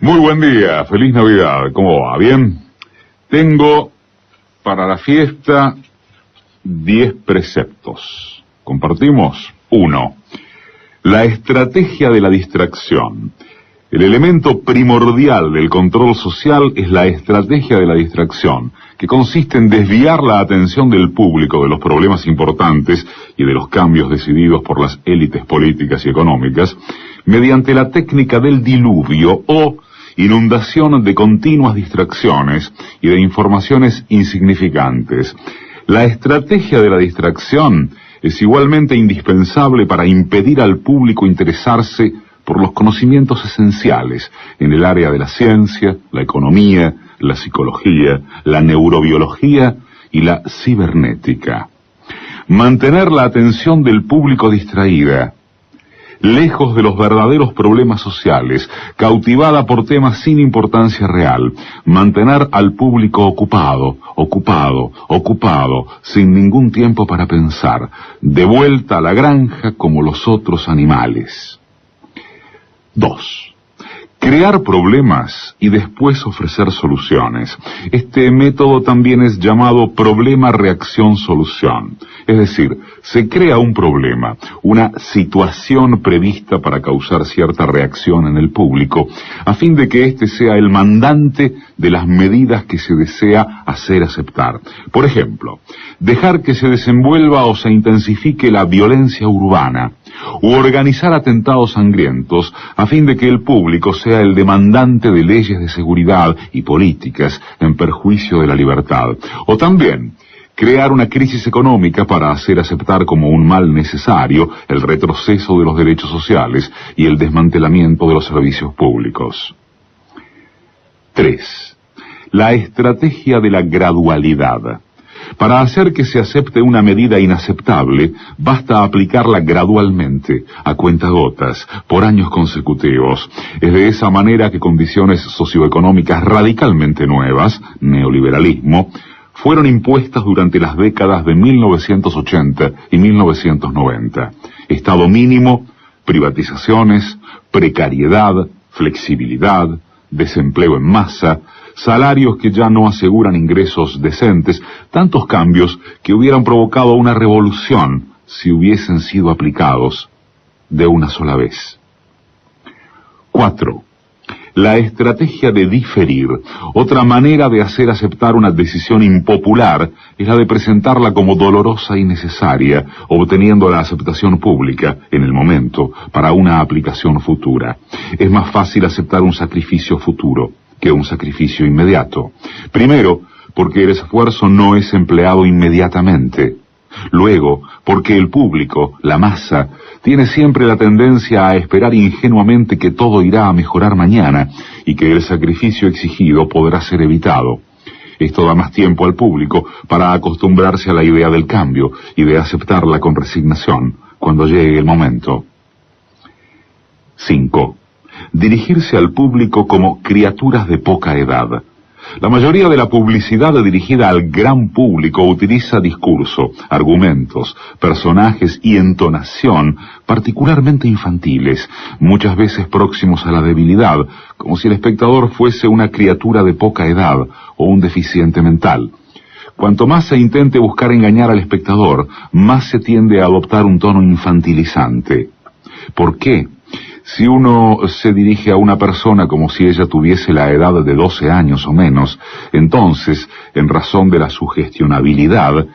Muy buen día, feliz Navidad, ¿cómo va? ¿Bien? Tengo para la fiesta 10 preceptos. ¿Compartimos? 1. La estrategia de la distracción. El elemento primordial del control social es la estrategia de la distracción, que consiste en desviar la atención del público de los problemas importantes y de los cambios decididos por las élites políticas y económicas mediante la técnica del diluvio o inundación de continuas distracciones y de informaciones insignificantes. La estrategia de la distracción es igualmente indispensable para impedir al público interesarse por los conocimientos esenciales en el área de la ciencia, la economía, la psicología, la neurobiología y la cibernética. Mantener la atención del público distraída, lejos de los verdaderos problemas sociales, cautivada por temas sin importancia real, mantener al público ocupado, sin ningún tiempo para pensar, de vuelta a la granja como los otros animales. 2. Crear problemas y después ofrecer soluciones. Este método también es llamado problema-reacción-solución. Es decir, se crea un problema, una situación prevista para causar cierta reacción en el público, a fin de que éste sea el mandante de las medidas que se desea hacer aceptar. Por ejemplo, dejar que se desenvuelva o se intensifique la violencia urbana, u organizar atentados sangrientos a fin de que el público sea el demandante de leyes de seguridad y políticas en perjuicio de la libertad. O también crear una crisis económica para hacer aceptar como un mal necesario el retroceso de los derechos sociales y el desmantelamiento de los servicios públicos. 3. La estrategia de la gradualidad. Para hacer que se acepte una medida inaceptable, basta aplicarla gradualmente, a cuentagotas, por años consecutivos. Es de esa manera que condiciones socioeconómicas radicalmente nuevas, neoliberalismo, fueron impuestas durante las décadas de 1980 y 1990. Estado mínimo, privatizaciones, precariedad, flexibilidad, desempleo en masa, salarios que ya no aseguran ingresos decentes, tantos cambios que hubieran provocado una revolución si hubiesen sido aplicados de una sola vez. 4. La estrategia de diferir. Otra manera de hacer aceptar una decisión impopular es la de presentarla como dolorosa y necesaria, obteniendo la aceptación pública, en el momento, para una aplicación futura. Es más fácil aceptar un sacrificio futuro que un sacrificio inmediato. Primero, porque el esfuerzo no es empleado inmediatamente. Luego, porque el público, la masa, tiene siempre la tendencia a esperar ingenuamente que todo irá a mejorar mañana y que el sacrificio exigido podrá ser evitado. Esto da más tiempo al público para acostumbrarse a la idea del cambio y de aceptarla con resignación cuando llegue el momento. 5. Dirigirse al público como criaturas de poca edad. La mayoría de la publicidad dirigida al gran público utiliza discurso, argumentos, personajes y entonación particularmente infantiles, muchas veces próximos a la debilidad, como si el espectador fuese una criatura de poca edad o un deficiente mental. Cuanto más se intente buscar engañar al espectador, más se tiende a adoptar un tono infantilizante. ¿Por qué? Si uno se dirige a una persona como si ella tuviese la edad de 12 años o menos, entonces, en razón de la sugestionabilidad,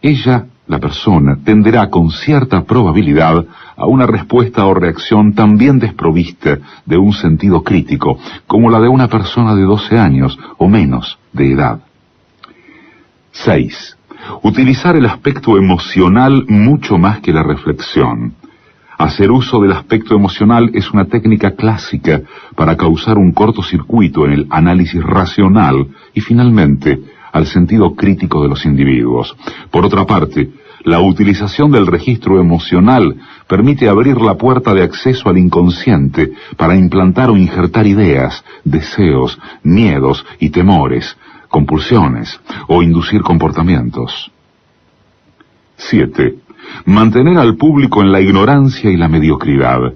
ella, la persona, tenderá con cierta probabilidad a una respuesta o reacción también desprovista de un sentido crítico, como la de una persona de 12 años o menos de edad. 6. Utilizar el aspecto emocional mucho más que la reflexión. Hacer uso del aspecto emocional es una técnica clásica para causar un cortocircuito en el análisis racional y, finalmente, al sentido crítico de los individuos. Por otra parte, la utilización del registro emocional permite abrir la puerta de acceso al inconsciente para implantar o injertar ideas, deseos, miedos y temores, compulsiones o inducir comportamientos. 7. Mantener al público en la ignorancia y la mediocridad.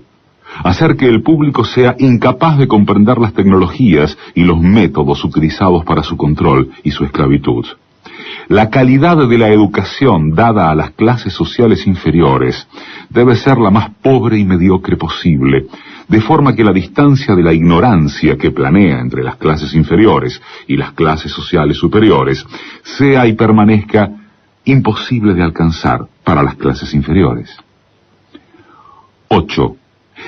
Hacer que el público sea incapaz de comprender las tecnologías y los métodos utilizados para su control y su esclavitud. La calidad de la educación dada a las clases sociales inferiores debe ser la más pobre y mediocre posible, de forma que la distancia de la ignorancia que planea entre las clases inferiores y las clases sociales superiores sea y permanezca imposible de alcanzar para las clases inferiores. 8.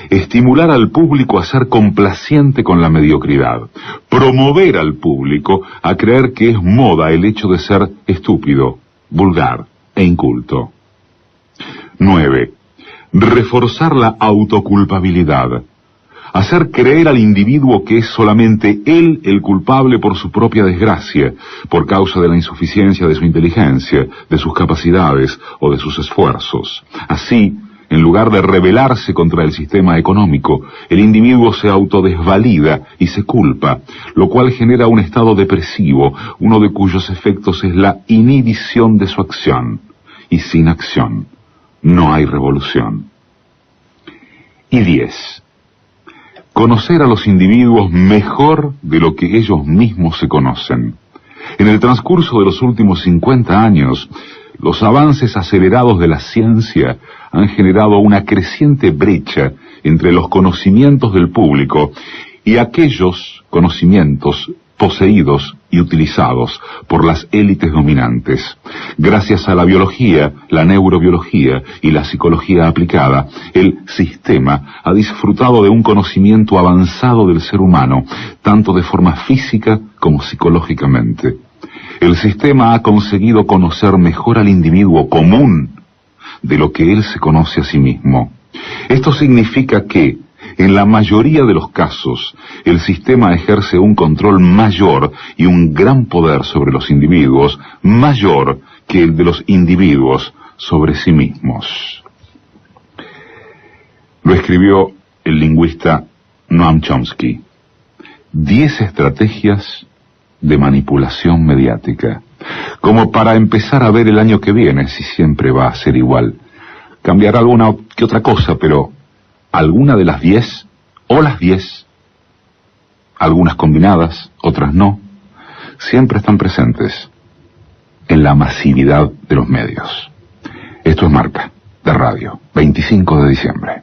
Estimular al público a ser complaciente con la mediocridad. Promover al público a creer que es moda el hecho de ser estúpido, vulgar e inculto. 9. Reforzar la autoculpabilidad. Hacer creer al individuo que es solamente él el culpable por su propia desgracia, por causa de la insuficiencia de su inteligencia, de sus capacidades o de sus esfuerzos. Así, en lugar de rebelarse contra el sistema económico, el individuo se autodesvalida y se culpa, lo cual genera un estado depresivo, uno de cuyos efectos es la inhibición de su acción. Y sin acción, no hay revolución. Y 10. Conocer a los individuos mejor de lo que ellos mismos se conocen. En el transcurso de los últimos 50 años, los avances acelerados de la ciencia han generado una creciente brecha entre los conocimientos del público y aquellos conocimientos poseídos y utilizados por las élites dominantes. Gracias a la biología, la neurobiología y la psicología aplicada, el sistema ha disfrutado de un conocimiento avanzado del ser humano, tanto de forma física como psicológicamente. El sistema ha conseguido conocer mejor al individuo común de lo que él se conoce a sí mismo. Esto significa que, en la mayoría de los casos, el sistema ejerce un control mayor y un gran poder sobre los individuos, mayor que el de los individuos sobre sí mismos. Lo escribió el lingüista Noam Chomsky. 10 estrategias de manipulación mediática, como para empezar a ver el año que viene si siempre va a ser igual. Cambiará alguna que otra cosa, pero alguna de las 10, o las 10, algunas combinadas, otras no, siempre están presentes en la masividad de los medios. Esto es Marca, de Radio, 25 de diciembre.